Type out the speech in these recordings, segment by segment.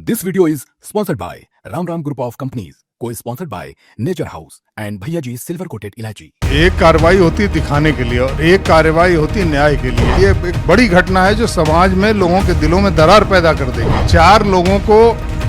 This video is sponsored by Ram Ram Group of Companies, co-sponsored by Nature House and भैया G silver coated इलायची। एक कार्रवाई होती है दिखाने के लिए और एक कार्रवाई होती है न्याय के लिए। ये एक बड़ी घटना है जो समाज में लोगों के दिलों में दरार पैदा कर देगी। 4 लोगों को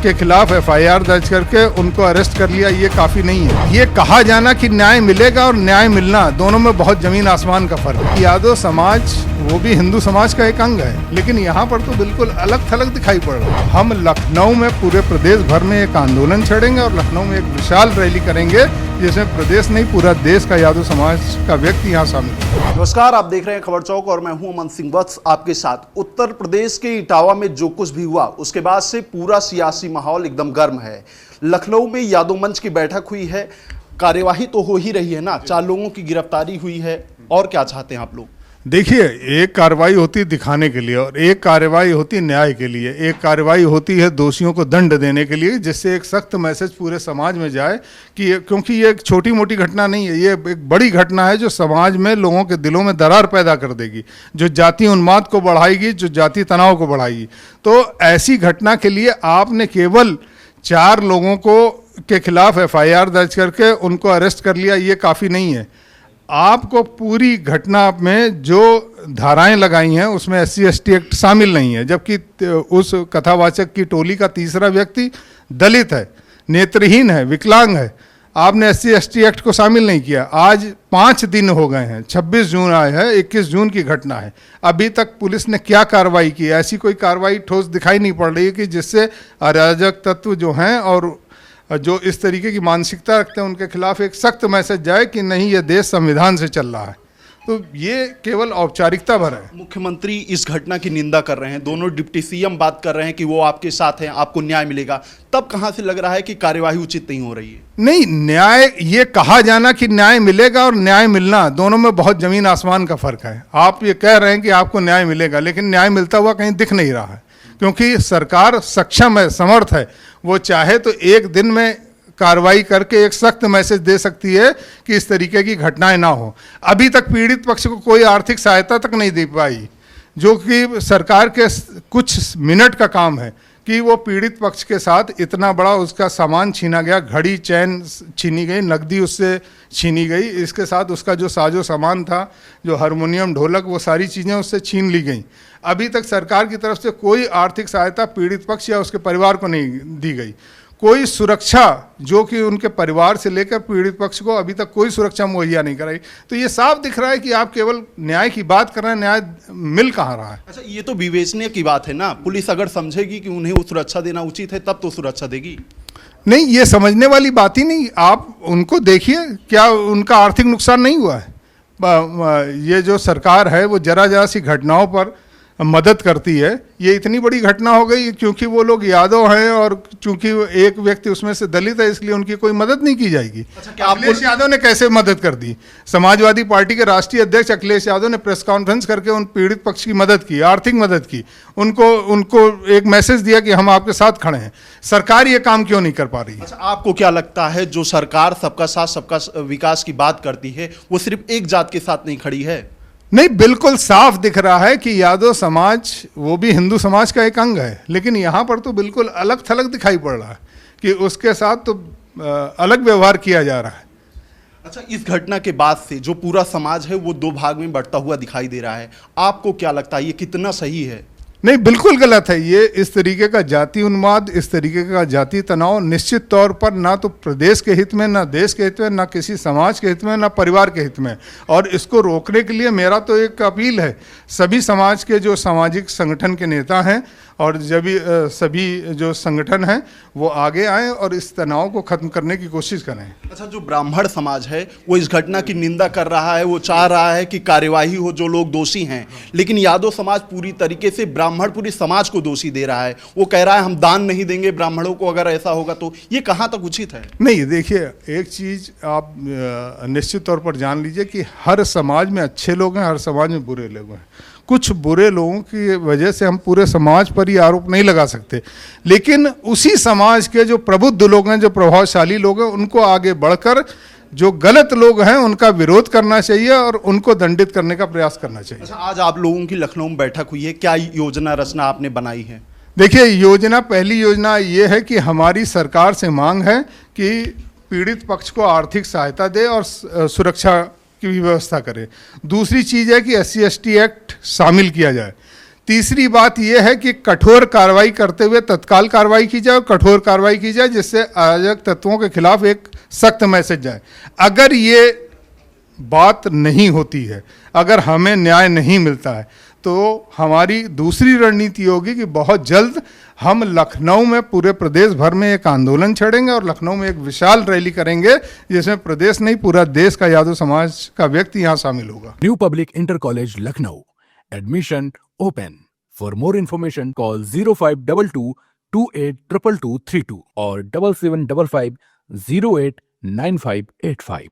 के खिलाफ एफआईआर दर्ज करके उनको अरेस्ट कर लिया, ये काफी नहीं है। ये कहा जाना कि न्याय मिलेगा और न्याय मिलना दोनों में बहुत जमीन आसमान का फर्क है। यादव समाज वो भी हिंदू समाज का एक अंग है, लेकिन यहाँ पर तो बिल्कुल अलग थलग दिखाई पड़ रहा है। हम लखनऊ में पूरे प्रदेश भर में एक आंदोलन छेड़ेंगे और लखनऊ में एक विशाल रैली करेंगे जिसमें प्रदेश नहीं पूरा देश का यादव समाज का व्यक्ति यहाँ शामिल है। नमस्कार, आप देख रहे हैं खबर चौक और मैं हूं अमन सिंह वत्स आपके साथ। उत्तर प्रदेश के इटावा में जो कुछ भी हुआ उसके बाद से पूरा सियासी माहौल एकदम गर्म है। लखनऊ में यादव मंच की बैठक हुई है, कार्यवाही तो हो ही रही है ना, 4 लोगों की गिरफ्तारी हुई है। और क्या चाहते हैं आप लोग? देखिए, एक कार्रवाई होती है दिखाने के लिए और एक कार्रवाई होती है न्याय के लिए। एक कार्रवाई होती है दोषियों को दंड देने के लिए, जिससे एक सख्त मैसेज पूरे समाज में जाए कि क्योंकि ये एक छोटी मोटी घटना नहीं है, ये एक बड़ी घटना है जो समाज में लोगों के दिलों में दरार पैदा कर देगी, जो जाति उन्माद को बढ़ाएगी, जो जाति तनाव को बढ़ाएगी। तो ऐसी घटना के लिए आपने केवल 4 लोगों को के खिलाफ एफआईआर दर्ज करके उनको अरेस्ट कर लिया, ये काफ़ी नहीं है। आपको पूरी घटना में जो धाराएं लगाई हैं उसमें SC/ST एक्ट शामिल नहीं है, जबकि उस कथावाचक की टोली का तीसरा व्यक्ति दलित है, नेत्रहीन है, विकलांग है। आपने SC/ST एक्ट को शामिल नहीं किया। आज 5 दिन हो गए हैं, 26 जून आए हैं, 21 जून की घटना है। अभी तक पुलिस ने क्या कार्रवाई की? ऐसी कोई कार्रवाई ठोस दिखाई नहीं पड़ रही है कि जिससे अराजक तत्व जो हैं और जो इस तरीके की मानसिकता रखते हैं उनके खिलाफ एक सख्त मैसेज जाए कि नहीं, ये देश संविधान से चल रहा है। तो ये केवल औपचारिकता भर है। मुख्यमंत्री इस घटना की निंदा कर रहे हैं, दोनों डिप्टी CM बात कर रहे हैं कि वो आपके साथ हैं, आपको न्याय मिलेगा। तब कहां से लग रहा है कि कार्यवाही उचित नहीं हो रही है? नहीं, न्याय, ये कहा जाना कि न्याय मिलेगा और न्याय मिलना दोनों में बहुत जमीन आसमान का फर्क है। आप ये कह रहे हैं कि आपको न्याय मिलेगा, लेकिन न्याय मिलता हुआ कहीं दिख नहीं रहा है, क्योंकि सरकार सक्षम है, समर्थ है। वो चाहे तो एक दिन में कार्रवाई करके एक सख्त मैसेज दे सकती है कि इस तरीके की घटनाएं ना हो। अभी तक पीड़ित पक्ष को कोई आर्थिक सहायता तक नहीं दे पाई, जो कि सरकार के कुछ मिनट का काम है कि वो पीड़ित पक्ष के साथ इतना बड़ा उसका सामान छीना गया, घड़ी, चैन छीनी गई, नकदी उससे छीनी गई, इसके साथ उसका जो साजो सामान था, जो हारमोनियम, ढोलक, वो सारी चीज़ें उससे छीन ली गई। अभी तक सरकार की तरफ से कोई आर्थिक सहायता पीड़ित पक्ष या उसके परिवार को नहीं दी गई। कोई सुरक्षा, जो कि उनके परिवार से लेकर पीड़ित पक्ष को अभी तक कोई सुरक्षा मुहैया नहीं कराई। तो ये साफ दिख रहा है कि आप केवल न्याय की बात कर रहे हैं, न्याय मिल कहाँ रहा है? अच्छा, ये तो विवेचनीय की बात है ना। पुलिस अगर समझेगी कि उन्हें वो सुरक्षा देना उचित है तब तो सुरक्षा देगी। नहीं, ये समझने वाली बात ही नहीं। आप उनको देखिए, क्या उनका आर्थिक नुकसान नहीं हुआ है? ये जो सरकार है वो जरा जरा सी घटनाओं पर मदद करती है। ये इतनी बड़ी घटना हो गई क्योंकि वो लोग यादव हैं और चूंकि एक व्यक्ति उसमें से दलित है, इसलिए उनकी कोई मदद नहीं की जाएगी। अच्छा, क्या अखिलेश यादव ने कैसे मदद कर दी? समाजवादी पार्टी के राष्ट्रीय अध्यक्ष अखिलेश यादव ने प्रेस कॉन्फ्रेंस करके उन पीड़ित पक्ष की मदद की, आर्थिक मदद की, उनको एक मैसेज दिया कि हम आपके साथ खड़े हैं। सरकार ये काम क्यों नहीं कर पा रही है? अच्छा, आपको क्या लगता है जो सरकार सबका साथ सबका विकास की बात करती है वो सिर्फ एक जात के साथ नहीं खड़ी है? नहीं, बिल्कुल साफ दिख रहा है कि यादव समाज वो भी हिंदू समाज का एक अंग है, लेकिन यहाँ पर तो बिल्कुल अलग थलग दिखाई पड़ रहा है कि उसके साथ तो अलग व्यवहार किया जा रहा है। अच्छा, इस घटना के बाद से जो पूरा समाज है वो 2 भाग में बढ़ता हुआ दिखाई दे रहा है। आपको क्या लगता है ये कितना सही है? नहीं, बिल्कुल गलत है। ये इस तरीके का जाति उन्माद, इस तरीके का जाति तनाव निश्चित तौर पर ना तो प्रदेश के हित में, ना देश के हित में, ना किसी समाज के हित में, ना परिवार के हित में। और इसको रोकने के लिए मेरा तो एक अपील है, सभी समाज के जो सामाजिक संगठन के नेता हैं और सभी जो संगठन हैं वो आगे आएँ और इस तनाव को खत्म करने की कोशिश करें। अच्छा, जो ब्राह्मण समाज है वो इस घटना की निंदा कर रहा है, वो चाह रहा है कि कार्यवाही हो, जो लोग दोषी हैं, लेकिन यादव समाज पूरी तरीके से पूरी समाज को दोषी दे रहा है। वो कह रहा है हम दान नहीं देंगे ब्राह्मणों को अगर ऐसा होगा तो। ये कहां तक उचित है? नहीं, देखिए, एक चीज आप निश्चित तौर पर जान लीजिए कि हर समाज में अच्छे लोग हैं, हर समाज में बुरे लोग हैं। कुछ बुरे लोगों की वजह से हम पूरे समाज पर ही आरोप नहीं लगा सकते, लेकिन उसी समाज के जो प्रबुद्ध लोग हैं, जो प्रभावशाली लोग हैं, उनको आगे बढ़कर जो गलत लोग हैं उनका विरोध करना चाहिए और उनको दंडित करने का प्रयास करना चाहिए। अच्छा, आज आप लोगों की लखनऊ में बैठक हुई है, क्या योजना रचना आपने बनाई है? देखिए, योजना, पहली योजना ये है कि हमारी सरकार से मांग है कि पीड़ित पक्ष को आर्थिक सहायता दे और सुरक्षा की भी व्यवस्था करे। दूसरी चीज़ है कि SC/ST एक्ट शामिल किया जाए। तीसरी बात यह है कि कठोर कार्रवाई करते हुए तत्काल कार्रवाई की जाए और कठोर कार्रवाई की जाए, जिससे अराजक तत्वों के खिलाफ एक सख्त मैसेज जाए। अगर ये बात नहीं होती है, अगर हमें न्याय नहीं मिलता है, तो हमारी दूसरी रणनीति होगी कि बहुत जल्द हम लखनऊ में, पूरे प्रदेश भर में एक आंदोलन छेड़ेंगे और लखनऊ में एक विशाल रैली करेंगे, जिसमें प्रदेश नहीं पूरा देश का यादव समाज का व्यक्ति यहाँ शामिल होगा। New Public Inter College Lucknow. Admission open. For more information, call 0522 282232 or 7755 089585.